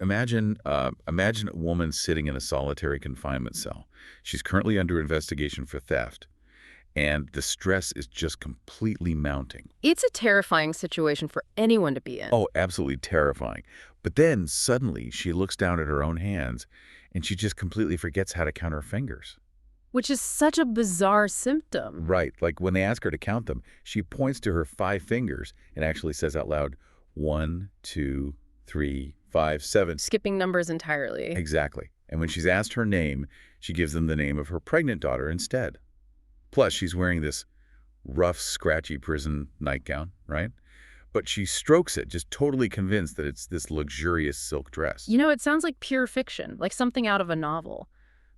Imagine a woman sitting in a solitary confinement cell. She's currently under investigation for theft, and the stress is just completely mounting. It's a terrifying situation for anyone to be in. Oh, absolutely terrifying. But then suddenly she looks down at her own hands, and she just completely forgets how to count her fingers. Which is such a bizarre symptom. Right, like when they ask her to count them, she points to her 5 fingers and actually says out loud, 1, 2, 3, 5, 7. Skipping numbers entirely. Exactly. And when she's asked her name, she gives them the name of her pregnant daughter instead. Plus, she's wearing this rough, scratchy prison nightgown, right? But she strokes it, just totally convinced that it's this luxurious silk dress. You know, it sounds like pure fiction, like something out of a novel.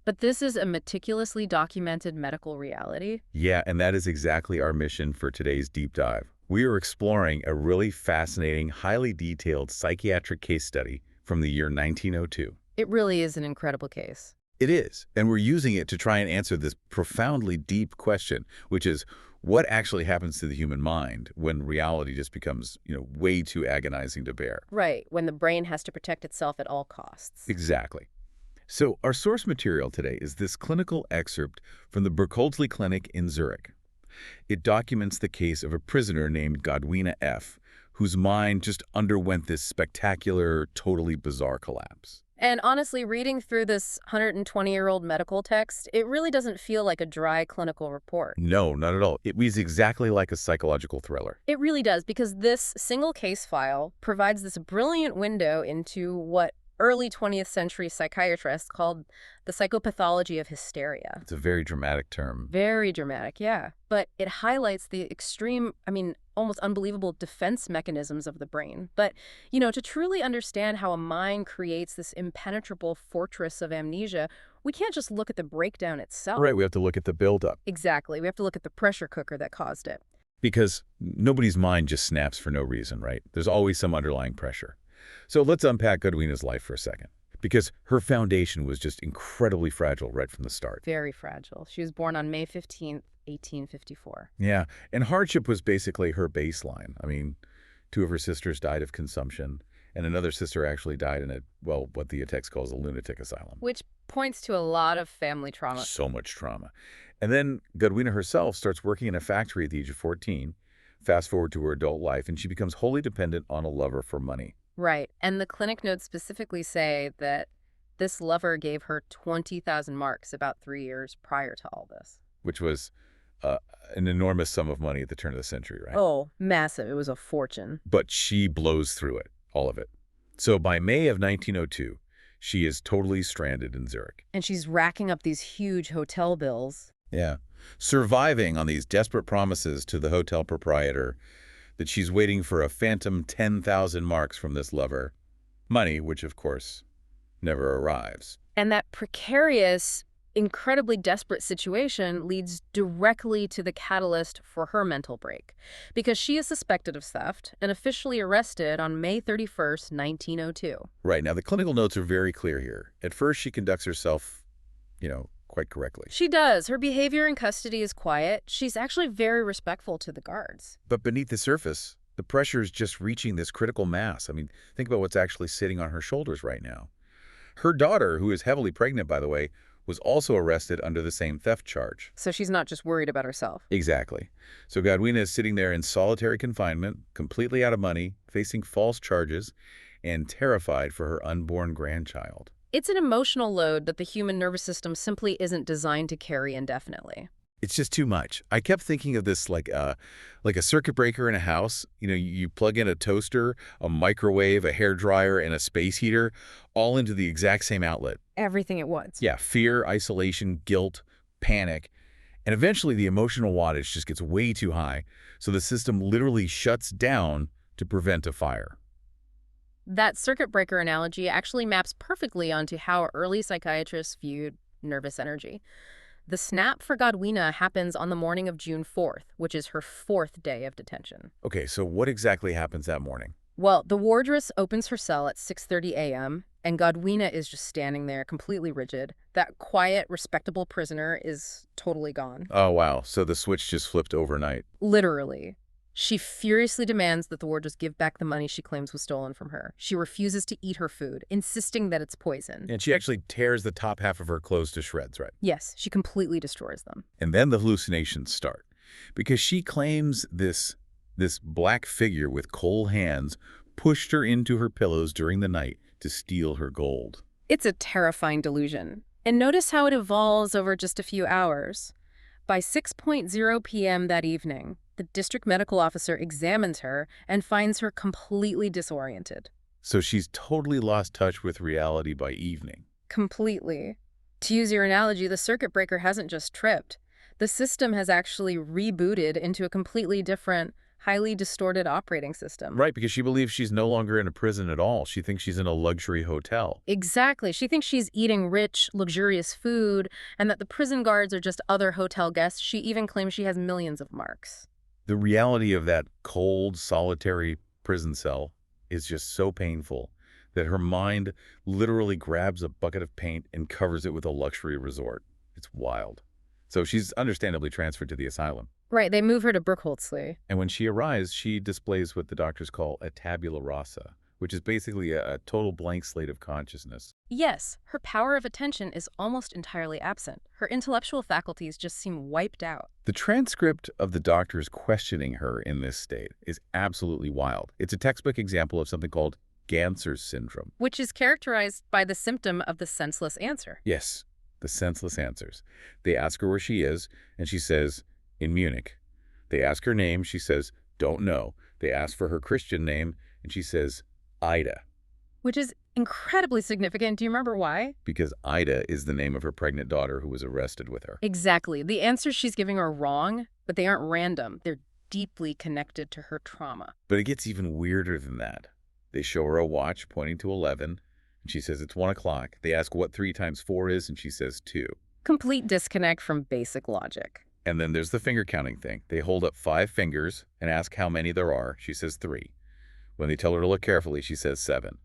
But this is a meticulously documented medical reality. Yeah, and that is exactly our mission for today's deep dive. We are exploring a really fascinating, highly detailed psychiatric case study from the year 1902. It really is an incredible case. It is, and we're using it to try and answer this profoundly deep question, which is what actually happens to the human mind when reality just becomes, way too agonizing to bear. Right, when the brain has to protect itself at all costs. Exactly. So our source material today is this clinical excerpt from the Burkholzli Clinic in Zurich. It documents the case of a prisoner named Godwina F., whose mind just underwent this spectacular, totally bizarre collapse. And honestly, reading through this 120-year-old medical text, it really doesn't feel like a dry clinical report. No, not at all. It reads exactly like a psychological thriller. It really does, because this single case file provides this brilliant window into what early 20th century psychiatrists called the psychopathology of hysteria. It's a very dramatic term. Very dramatic, yeah. But it highlights the extreme, almost unbelievable defense mechanisms of the brain. But, to truly understand how a mind creates this impenetrable fortress of amnesia, we can't just look at the breakdown itself. Right, we have to look at the buildup. Exactly. We have to look at the pressure cooker that caused it. Because nobody's mind just snaps for no reason, right? There's always some underlying pressure. So let's unpack Godwina's life for a second, because her foundation was just incredibly fragile right from the start. Very fragile. She was born on May 15th, 1854. Yeah, and hardship was basically her baseline. 2 of her sisters died of consumption, and another sister actually died in what the text calls a lunatic asylum. Which points to a lot of family trauma. So much trauma. And then Godwina herself starts working in a factory at the age of 14. Fast forward to her adult life, and she becomes wholly dependent on a lover for money. Right. And the clinic notes specifically say that this lover gave her 20,000 marks about 3 years prior to all this. Which was an enormous sum of money at the turn of the century, right? Oh, massive. It was a fortune. But she blows through it, all of it. So by May of 1902, she is totally stranded in Zurich. And she's racking up these huge hotel bills. Yeah. Surviving on these desperate promises to the hotel proprietor that she's waiting for a phantom 10,000 marks from this lover. Money, which, of course, never arrives. And that precarious, incredibly desperate situation leads directly to the catalyst for her mental break, because she is suspected of theft and officially arrested on May 31st, 1902. Right. Now, the clinical notes are very clear here. At first, she conducts herself, quite correctly. She does. Her behavior in custody is quiet. She's actually very respectful to the guards. But beneath the surface, the pressure is just reaching this critical mass. Think about what's actually sitting on her shoulders right now. Her daughter, who is heavily pregnant, by the way, was also arrested under the same theft charge. So she's not just worried about herself. Exactly. So Godwina is sitting there in solitary confinement, completely out of money, facing false charges, and terrified for her unborn grandchild. It's an emotional load that the human nervous system simply isn't designed to carry indefinitely. It's just too much. I kept thinking of this like a circuit breaker in a house. You plug in a toaster, a microwave, a hairdryer, and a space heater, all into the exact same outlet. Everything at once. Yeah, fear, isolation, guilt, panic. And eventually the emotional wattage just gets way too high, so the system literally shuts down to prevent a fire. That circuit breaker analogy actually maps perfectly onto how early psychiatrists viewed nervous energy. The snap for Godwina happens on the morning of June 4th, which is her 4th day of detention. Okay, so what exactly happens that morning? Well, the wardress opens her cell at 6:30 a.m., and Godwina is just standing there, completely rigid. That quiet, respectable prisoner is totally gone. Oh, wow. So the switch just flipped overnight. Literally. She furiously demands that the wardress give back the money she claims was stolen from her. She refuses to eat her food, insisting that it's poison. And she actually tears the top half of her clothes to shreds, right? Yes, she completely destroys them. And then the hallucinations start. Because she claims this black figure with cold hands pushed her into her pillows during the night to steal her gold. It's a terrifying delusion. And notice how it evolves over just a few hours. By 6:00 p.m. that evening, the district medical officer examines her and finds her completely disoriented. So she's totally lost touch with reality by evening. Completely. To use your analogy, the circuit breaker hasn't just tripped. The system has actually rebooted into a completely different, highly distorted operating system. Right, because she believes she's no longer in a prison at all. She thinks she's in a luxury hotel. Exactly. She thinks she's eating rich, luxurious food, and that the prison guards are just other hotel guests. She even claims she has millions of marks. The reality of that cold, solitary prison cell is just so painful that her mind literally grabs a bucket of paint and covers it with a luxury resort. It's wild. So she's understandably transferred to the asylum. Right, they move her to Berkholtzli. And when she arrives, she displays what the doctors call a tabula rasa, which is basically a total blank slate of consciousness. Yes, her power of attention is almost entirely absent. Her intellectual faculties just seem wiped out. The transcript of the doctors questioning her in this state is absolutely wild. It's a textbook example of something called Ganser syndrome. Which is characterized by the symptom of the senseless answer. Yes, the senseless answers. They ask her where she is, and she says, in Munich. They ask her name, she says, don't know. They ask for her Christian name, and she says, Ida. Which is incredibly significant. Do you remember why? Because Ida is the name of her pregnant daughter who was arrested with her. Exactly. The answers she's giving are wrong, but they aren't random. They're deeply connected to her trauma. But it gets even weirder than that. They show her a watch pointing to 11, and she says it's 1 o'clock. They ask what 3 times 4 is, and she says 2. Complete disconnect from basic logic. And then there's the finger counting thing. They hold up 5 fingers and ask how many there are. She says 3. When they tell her to look carefully, she says 7.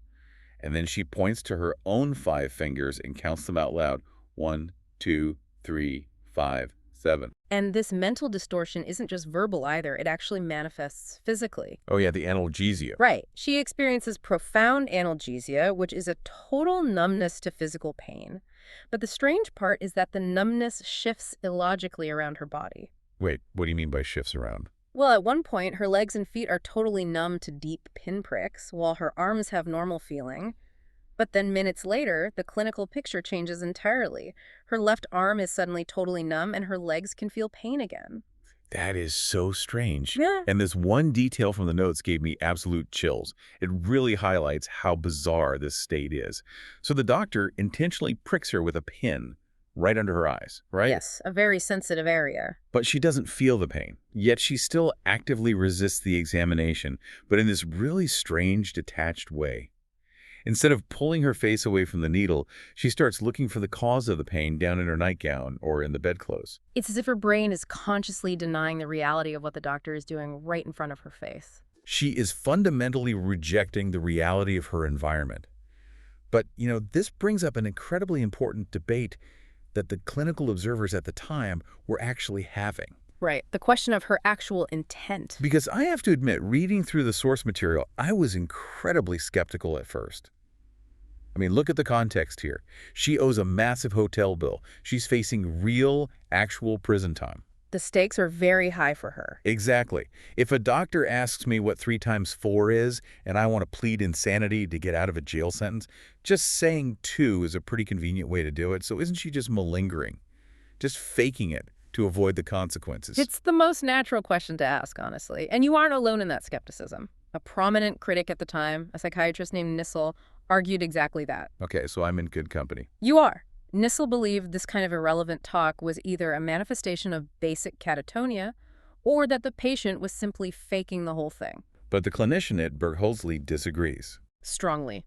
And then she points to her own 5 fingers and counts them out loud. 1, 2, 3, 5, 7. And this mental distortion isn't just verbal either. It actually manifests physically. Oh yeah, the analgesia. Right. She experiences profound analgesia, which is a total numbness to physical pain. But the strange part is that the numbness shifts illogically around her body. Wait, what do you mean by shifts around? Well, at one point, her legs and feet are totally numb to deep pinpricks, while her arms have normal feeling. But then minutes later, the clinical picture changes entirely. Her left arm is suddenly totally numb, and her legs can feel pain again. That is so strange. Yeah. And this one detail from the notes gave me absolute chills. It really highlights how bizarre this state is. So the doctor intentionally pricks her with a pin right under her eyes, right? Yes, a very sensitive area. But she doesn't feel the pain. Yet she still actively resists the examination, but in this really strange, detached way. Instead of pulling her face away from the needle, she starts looking for the cause of the pain down in her nightgown or in the bedclothes. It's as if her brain is consciously denying the reality of what the doctor is doing right in front of her face. She is fundamentally rejecting the reality of her environment. But, this brings up an incredibly important debate that the clinical observers at the time were actually having. Right. The question of her actual intent. Because I have to admit, reading through the source material, I was incredibly skeptical at first. I mean, look at the context here. She owes a massive hotel bill. She's facing real, actual prison time. The stakes are very high for her. Exactly. If a doctor asks me what 3 times 4 is, and I want to plead insanity to get out of a jail sentence, just saying 2 is a pretty convenient way to do it. So isn't she just malingering? Just faking it to avoid the consequences? It's the most natural question to ask, honestly. And you aren't alone in that skepticism. A prominent critic at the time, a psychiatrist named Nissel, argued exactly that. Okay, so I'm in good company. You are. Nissel believed this kind of irrelevant talk was either a manifestation of basic catatonia or that the patient was simply faking the whole thing. But the clinician at Berkholtzli disagrees. Strongly.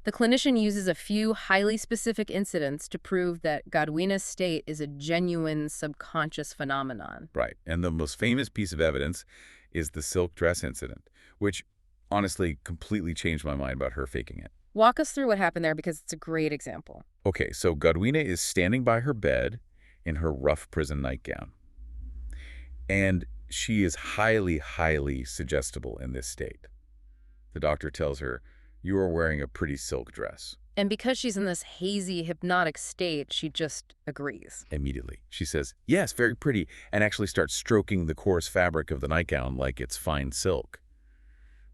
The clinician uses a few highly specific incidents to prove that Godwina's state is a genuine subconscious phenomenon. Right. And the most famous piece of evidence is the silk dress incident, which honestly completely changed my mind about her faking it. Walk us through what happened there because it's a great example. Okay, so Godwina is standing by her bed in her rough prison nightgown. And She is highly, highly suggestible in this state. The doctor tells her, "You are wearing a pretty silk dress." And because she's in this hazy, hypnotic state, she just agrees. Immediately, she says, "Yes, very pretty," and actually starts stroking the coarse fabric of the nightgown like it's fine silk.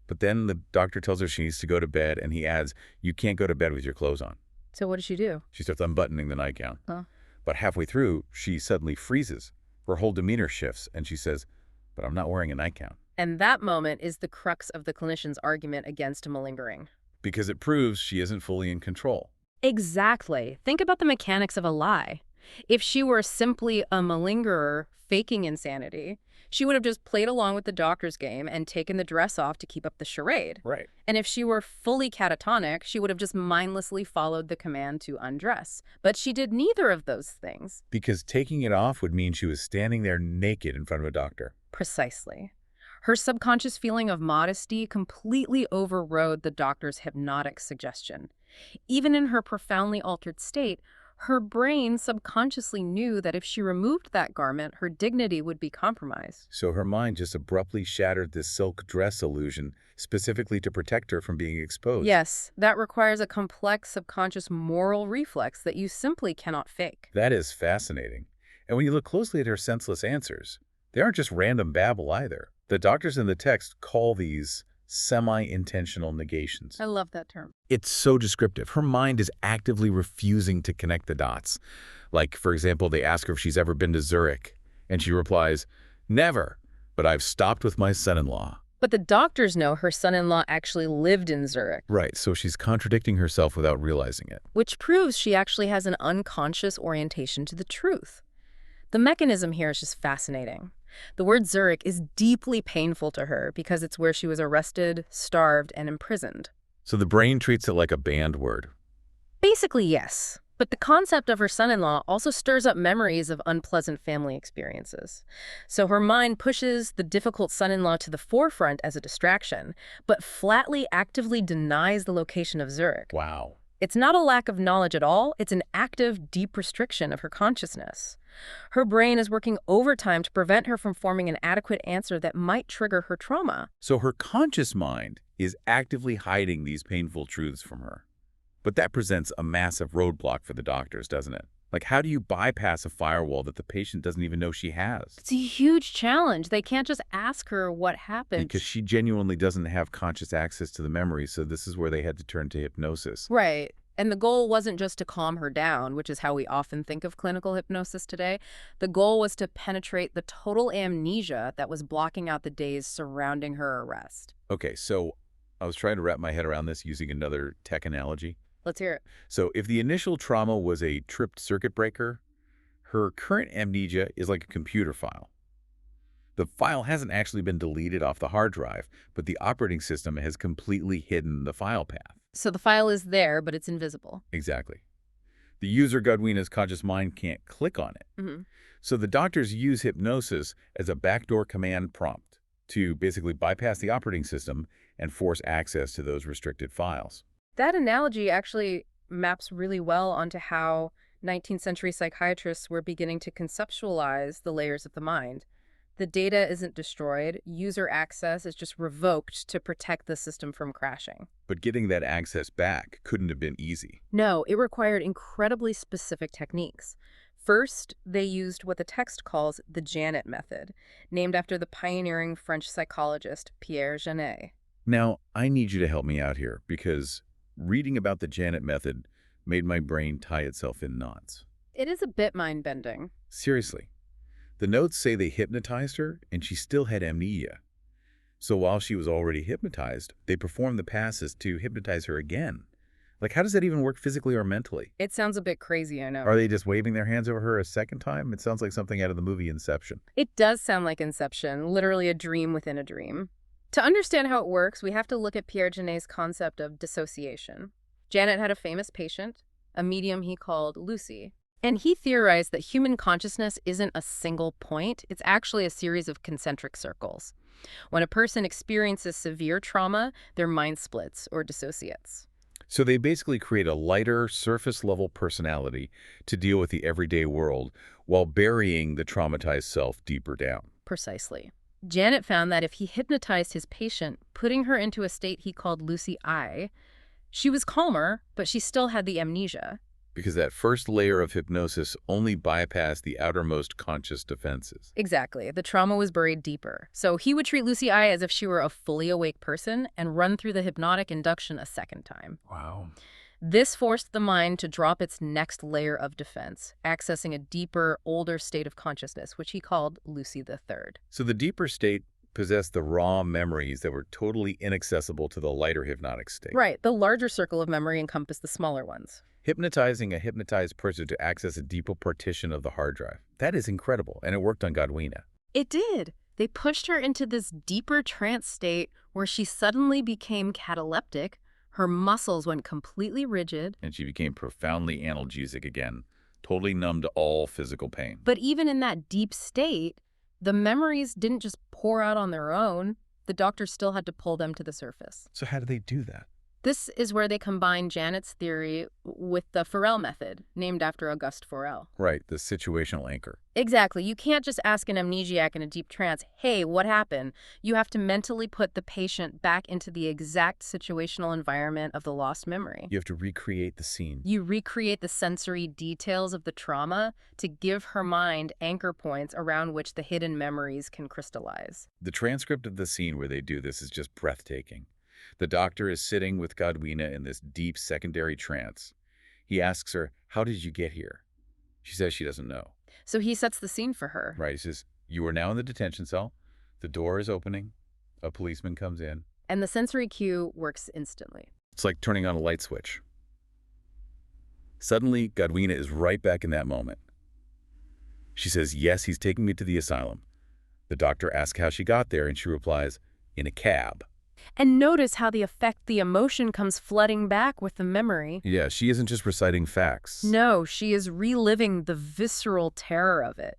But then the doctor tells her she needs to go to bed, and he adds, "You can't go to bed with your clothes on." So what does she do? She starts unbuttoning the nightgown. Huh? But halfway through, she suddenly freezes. Her whole demeanor shifts, and she says, "But I'm not wearing a nightgown." And that moment is the crux of the clinician's argument against malingering. Because it proves she isn't fully in control. Exactly. Think about the mechanics of a lie. If she were simply a malingerer faking insanity, she would have just played along with the doctor's game and taken the dress off to keep up the charade. Right. And if she were fully catatonic, she would have just mindlessly followed the command to undress. But she did neither of those things. Because taking it off would mean she was standing there naked in front of a doctor. Precisely. Her subconscious feeling of modesty completely overrode the doctor's hypnotic suggestion. Even in her profoundly altered state, her brain subconsciously knew that if she removed that garment, her dignity would be compromised. So her mind just abruptly shattered this silk dress illusion specifically to protect her from being exposed. Yes, that requires a complex subconscious moral reflex that you simply cannot fake. That is fascinating. And when you look closely at her senseless answers, they aren't just random babble either. The doctors in the text call these semi-intentional negations. I love that term. It's so descriptive. Her mind is actively refusing to connect the dots. Like, for example, they ask her if she's ever been to Zurich, and she replies, "Never, but I've stopped with my son-in-law." But the doctors know her son-in-law actually lived in Zurich. Right, so she's contradicting herself without realizing it. Which proves she actually has an unconscious orientation to the truth. The mechanism here is just fascinating. The word Zurich is deeply painful to her because it's where she was arrested, starved, and imprisoned. So the brain treats it like a banned word. Basically, yes. But the concept of her son-in-law also stirs up memories of unpleasant family experiences. So her mind pushes the difficult son-in-law to the forefront as a distraction, but flatly actively denies the location of Zurich. Wow. It's not a lack of knowledge at all, it's an active, deep restriction of her consciousness. Her brain is working overtime to prevent her from forming an adequate answer that might trigger her trauma. So her conscious mind is actively hiding these painful truths from her. But that presents a massive roadblock for the doctors, doesn't it? Like, how do you bypass a firewall that the patient doesn't even know she has? It's a huge challenge. They can't just ask her what happened. Because she genuinely doesn't have conscious access to the memory, so this is where they had to turn to hypnosis. Right. And the goal wasn't just to calm her down, which is how we often think of clinical hypnosis today. The goal was to penetrate the total amnesia that was blocking out the days surrounding her arrest. Okay, so I was trying to wrap my head around this using another tech analogy. Let's hear it. So if the initial trauma was a tripped circuit breaker, her current amnesia is like a computer file. The file hasn't actually been deleted off the hard drive, but the operating system has completely hidden the file path. So the file is there, but it's invisible. Exactly. The user, Godwina's conscious mind, can't click on it. Mm-hmm. So the doctors use hypnosis as a backdoor command prompt to basically bypass the operating system and force access to those restricted files. That analogy actually maps really well onto how 19th century psychiatrists were beginning to conceptualize the layers of the mind. The data isn't destroyed, user access is just revoked to protect the system from crashing. But getting that access back couldn't have been easy. No, it required incredibly specific techniques. First, they used what the text calls the Janet method, named after the pioneering French psychologist Pierre Janet. Now, I need you to help me out here because reading about the Janet method made my brain tie itself in knots. It is a bit mind-bending. Seriously. The notes say they hypnotized her and she still had amnesia. So while she was already hypnotized, they performed the passes to hypnotize her again. Like, how does that even work physically or mentally? It sounds a bit crazy, I know. Are they just waving their hands over her a second time? It sounds like something out of the movie Inception. It does sound like Inception, literally a dream within a dream. To understand how it works, we have to look at Pierre Janet's concept of dissociation. Janet had a famous patient, a medium he called Lucy. And he theorized that human consciousness isn't a single point, it's actually a series of concentric circles. When a person experiences severe trauma, their mind splits or dissociates. So they basically create a lighter, surface-level personality to deal with the everyday world while burying the traumatized self deeper down. Precisely. Janet found that if he hypnotized his patient, putting her into a state he called Lucy I, she was calmer, but she still had the amnesia. Because that first layer of hypnosis only bypassed the outermost conscious defenses. Exactly. The trauma was buried deeper. So he would treat Lucy I as if she were a fully awake person and run through the hypnotic induction a second time. Wow. This forced the mind to drop its next layer of defense, accessing a deeper, older state of consciousness, which he called Lucy III. So the deeper state possessed the raw memories that were totally inaccessible to the lighter hypnotic state. Right. The larger circle of memory encompassed the smaller ones. Hypnotizing a hypnotized person to access a deeper partition of the hard drive. That is incredible, and it worked on Godwina. It did. They pushed her into this deeper trance state where she suddenly became cataleptic. Her muscles went completely rigid. And she became profoundly analgesic again, totally numb to all physical pain. But even in that deep state, the memories didn't just pour out on their own. The doctor still had to pull them to the surface. So how do they do that? This is where they combine Janet's theory with the Forel method, named after Auguste Forel. Right, the situational anchor. Exactly. You can't just ask an amnesiac in a deep trance, hey, what happened? You have to mentally put the patient back into the exact situational environment of the lost memory. You have to recreate the scene. You recreate the sensory details of the trauma to give her mind anchor points around which the hidden memories can crystallize. The transcript of the scene where they do this is just breathtaking. The doctor is sitting with Godwina in this deep secondary trance. He asks her, how did you get here? She says she doesn't know. So he sets the scene for her. Right, he says, you are now in the detention cell. The door is opening. A policeman comes in. And the sensory cue works instantly. It's like turning on a light switch. Suddenly, Godwina is right back in that moment. She says, yes, he's taking me to the asylum. The doctor asks how she got there, and she replies, in a cab. And notice how the emotion comes flooding back with the memory. Yeah, she isn't just reciting facts. No, she is reliving the visceral terror of it.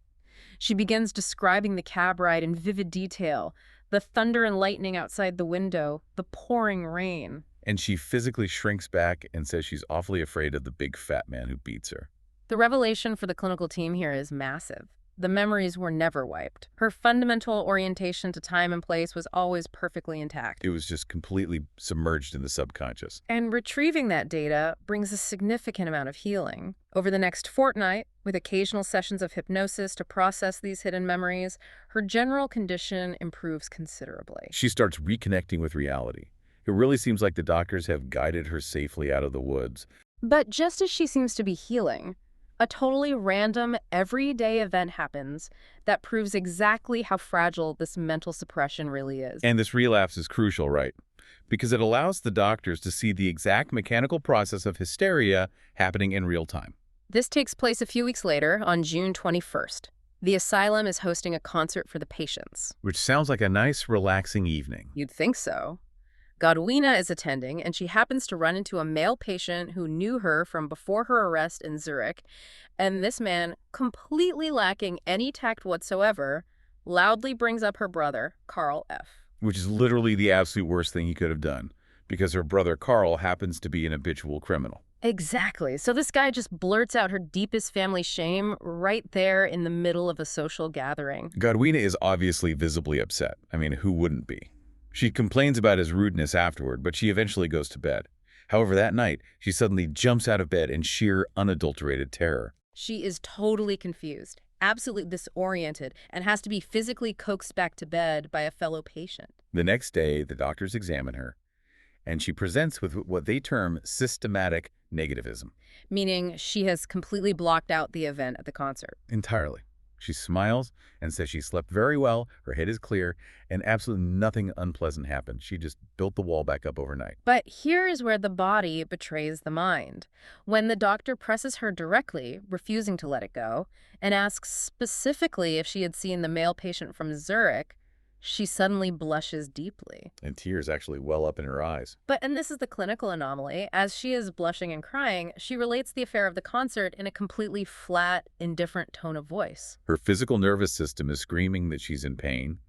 She begins describing the cab ride in vivid detail, the thunder and lightning outside the window, the pouring rain. And she physically shrinks back and says she's awfully afraid of the big fat man who beats her. The revelation for the clinical team here is massive. The memories were never wiped. Her fundamental orientation to time and place was always perfectly intact. It was just completely submerged in the subconscious. And retrieving that data brings a significant amount of healing. Over the next fortnight, with occasional sessions of hypnosis to process these hidden memories, her general condition improves considerably. She starts reconnecting with reality. It really seems like the doctors have guided her safely out of the woods. But just as she seems to be healing, a totally random, everyday event happens that proves exactly how fragile this mental suppression really is. And this relapse is crucial, right? Because it allows the doctors to see the exact mechanical process of hysteria happening in real time. This takes place a few weeks later, on June 21st. The asylum is hosting a concert for the patients. Which sounds like a nice, relaxing evening. You'd think so. Godwina is attending, and she happens to run into a male patient who knew her from before her arrest in Zurich, and this man, completely lacking any tact whatsoever, loudly brings up her brother, Carl F. Which is literally the absolute worst thing he could have done, because her brother Carl happens to be an habitual criminal. Exactly. So this guy just blurts out her deepest family shame right there in the middle of a social gathering. Godwina is obviously visibly upset. I mean, who wouldn't be? She complains about his rudeness afterward, but she eventually goes to bed. However, that night, she suddenly jumps out of bed in sheer, unadulterated terror. She is totally confused, absolutely disoriented, and has to be physically coaxed back to bed by a fellow patient. The next day, the doctors examine her, and she presents with what they term systematic negativism. Meaning she has completely blocked out the event at the concert. Entirely. She smiles and says she slept very well, her head is clear, and absolutely nothing unpleasant happened. She just built the wall back up overnight. But here is where the body betrays the mind. When the doctor presses her directly, refusing to let it go, and asks specifically if she had seen the male patient from Zurich, she suddenly blushes deeply. And tears actually well up in her eyes. And this is the clinical anomaly. As she is blushing and crying, she relates the affair of the concert in a completely flat, indifferent tone of voice. Her physical nervous system is screaming that she's in pain,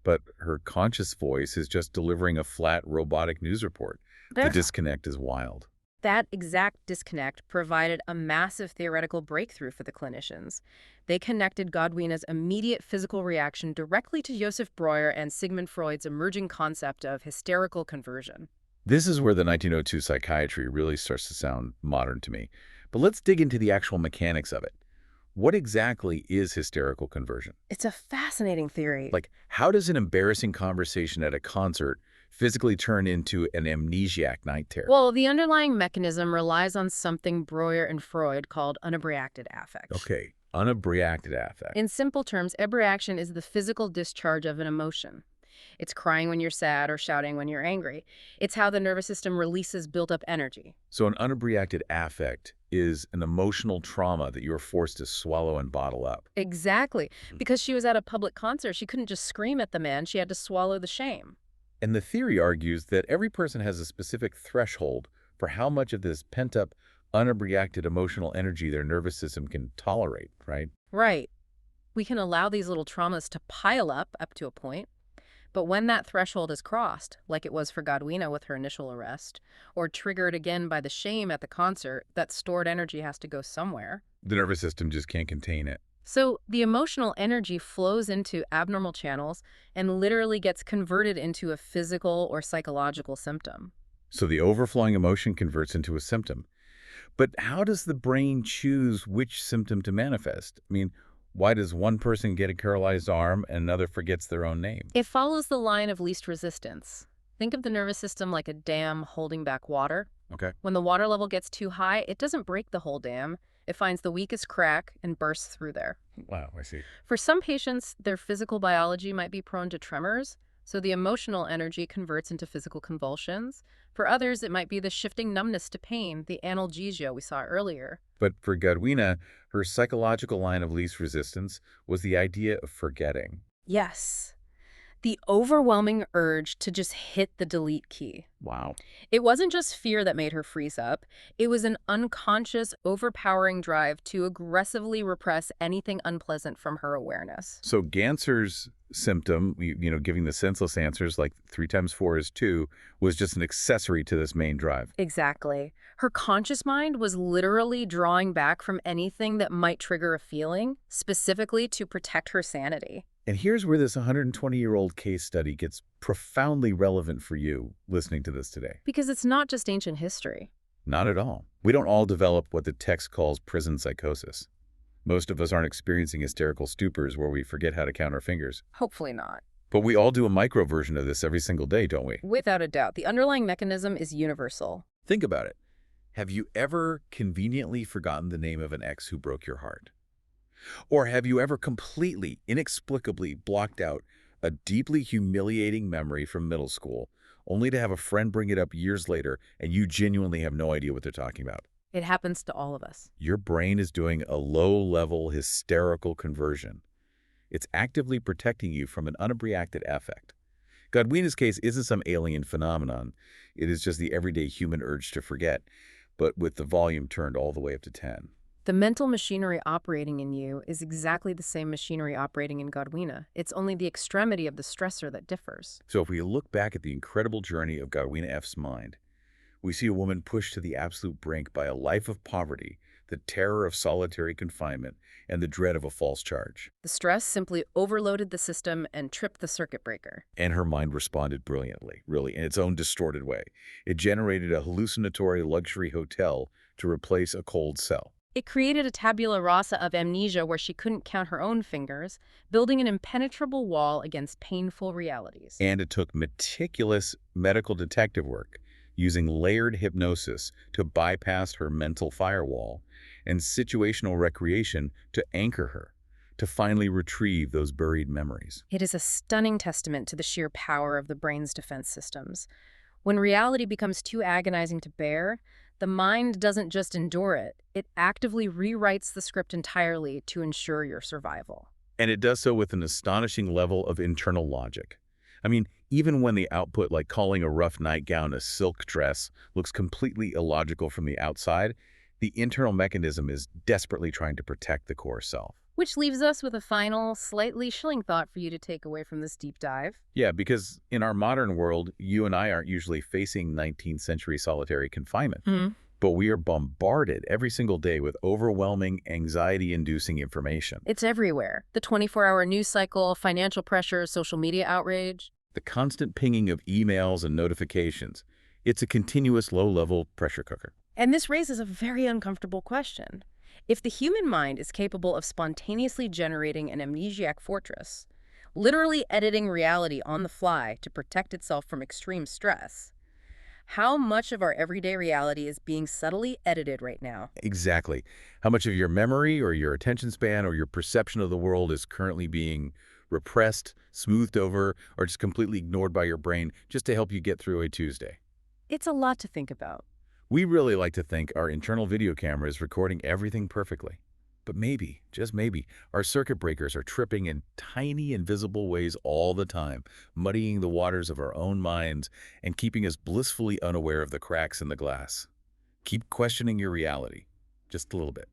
but her conscious voice is just delivering a flat, robotic news report. The disconnect is wild. That exact disconnect provided a massive theoretical breakthrough for the clinicians. They connected Godwina's immediate physical reaction directly to Joseph Breuer and Sigmund Freud's emerging concept of hysterical conversion. This is where the 1902 psychiatry really starts to sound modern to me. But let's dig into the actual mechanics of it. What exactly is hysterical conversion? It's a fascinating theory. Like, how does an embarrassing conversation at a concert physically turn into an amnesiac night terror? Well, the underlying mechanism relies on something Breuer and Freud called unabreacted affect. Okay, unabreacted affect. In simple terms, abreaction is the physical discharge of an emotion. It's crying when you're sad or shouting when you're angry. It's how the nervous system releases built-up energy. So an unabreacted affect is an emotional trauma that you're forced to swallow and bottle up. Exactly. Because she was at a public concert, she couldn't just scream at the man. She had to swallow the shame. And the theory argues that every person has a specific threshold for how much of this pent-up, unabreacted emotional energy their nervous system can tolerate, right? Right. We can allow these little traumas to pile up to a point. But when that threshold is crossed, like it was for Godwina with her initial arrest, or triggered again by the shame at the concert, that stored energy has to go somewhere. The nervous system just can't contain it. So the emotional energy flows into abnormal channels and literally gets converted into a physical or psychological symptom. So the overflowing emotion converts into a symptom. But how does the brain choose which symptom to manifest? I mean, why does one person get a paralyzed arm and another forgets their own name? It follows the line of least resistance. Think of the nervous system like a dam holding back water. Okay. When the water level gets too high, it doesn't break the whole dam. It finds the weakest crack and bursts through there. Wow, I see. For some patients, their physical biology might be prone to tremors, so the emotional energy converts into physical convulsions. For others, it might be the shifting numbness to pain, the analgesia we saw earlier. But for Godwina, her psychological line of least resistance was the idea of forgetting. Yes. The overwhelming urge to just hit the delete key. Wow. It wasn't just fear that made her freeze up. It was an unconscious, overpowering drive to aggressively repress anything unpleasant from her awareness. So Ganser's symptom, giving the senseless answers like 3 times 4 is 2, was just an accessory to this main drive. Exactly. Her conscious mind was literally drawing back from anything that might trigger a feeling, specifically to protect her sanity. And here's where this 120-year-old case study gets profoundly relevant for you listening to this today. Because it's not just ancient history. Not at all. We don't all develop what the text calls prison psychosis. Most of us aren't experiencing hysterical stupors where we forget how to count our fingers. Hopefully not. But we all do a micro version of this every single day, don't we? Without a doubt. The underlying mechanism is universal. Think about it. Have you ever conveniently forgotten the name of an ex who broke your heart? Or have you ever completely, inexplicably blocked out a deeply humiliating memory from middle school, only to have a friend bring it up years later and you genuinely have no idea what they're talking about? It happens to all of us. Your brain is doing a low-level hysterical conversion. It's actively protecting you from an unabreacted affect. Godwina's case isn't some alien phenomenon. It is just the everyday human urge to forget, but with the volume turned all the way up to 10. The mental machinery operating in you is exactly the same machinery operating in Godwina. It's only the extremity of the stressor that differs. So if we look back at the incredible journey of Godwina F's mind, we see a woman pushed to the absolute brink by a life of poverty, the terror of solitary confinement, and the dread of a false charge. The stress simply overloaded the system and tripped the circuit breaker. And her mind responded brilliantly, really, in its own distorted way. It generated a hallucinatory luxury hotel to replace a cold cell. It created a tabula rasa of amnesia where she couldn't count her own fingers, building an impenetrable wall against painful realities. And it took meticulous medical detective work, using layered hypnosis to bypass her mental firewall, and situational recreation to anchor her, to finally retrieve those buried memories. It is a stunning testament to the sheer power of the brain's defense systems. When reality becomes too agonizing to bear, the mind doesn't just endure it, it actively rewrites the script entirely to ensure your survival. And it does so with an astonishing level of internal logic. I mean, even when the output, like calling a rough nightgown a silk dress, looks completely illogical from the outside, the internal mechanism is desperately trying to protect the core self. Which leaves us with a final, slightly chilling thought for you to take away from this deep dive. Yeah, because in our modern world, you and I aren't usually facing 19th century solitary confinement. But we are bombarded every single day with overwhelming, anxiety-inducing information. It's everywhere. The 24-hour news cycle, financial pressure, social media outrage. The constant pinging of emails and notifications. It's a continuous low-level pressure cooker. And this raises a very uncomfortable question. If the human mind is capable of spontaneously generating an amnesiac fortress, literally editing reality on the fly to protect itself from extreme stress, how much of our everyday reality is being subtly edited right now? Exactly. How much of your memory or your attention span or your perception of the world is currently being repressed, smoothed over, or just completely ignored by your brain just to help you get through a Tuesday? It's a lot to think about. We really like to think our internal video camera is recording everything perfectly. But maybe, just maybe, our circuit breakers are tripping in tiny, invisible ways all the time, muddying the waters of our own minds and keeping us blissfully unaware of the cracks in the glass. Keep questioning your reality, just a little bit.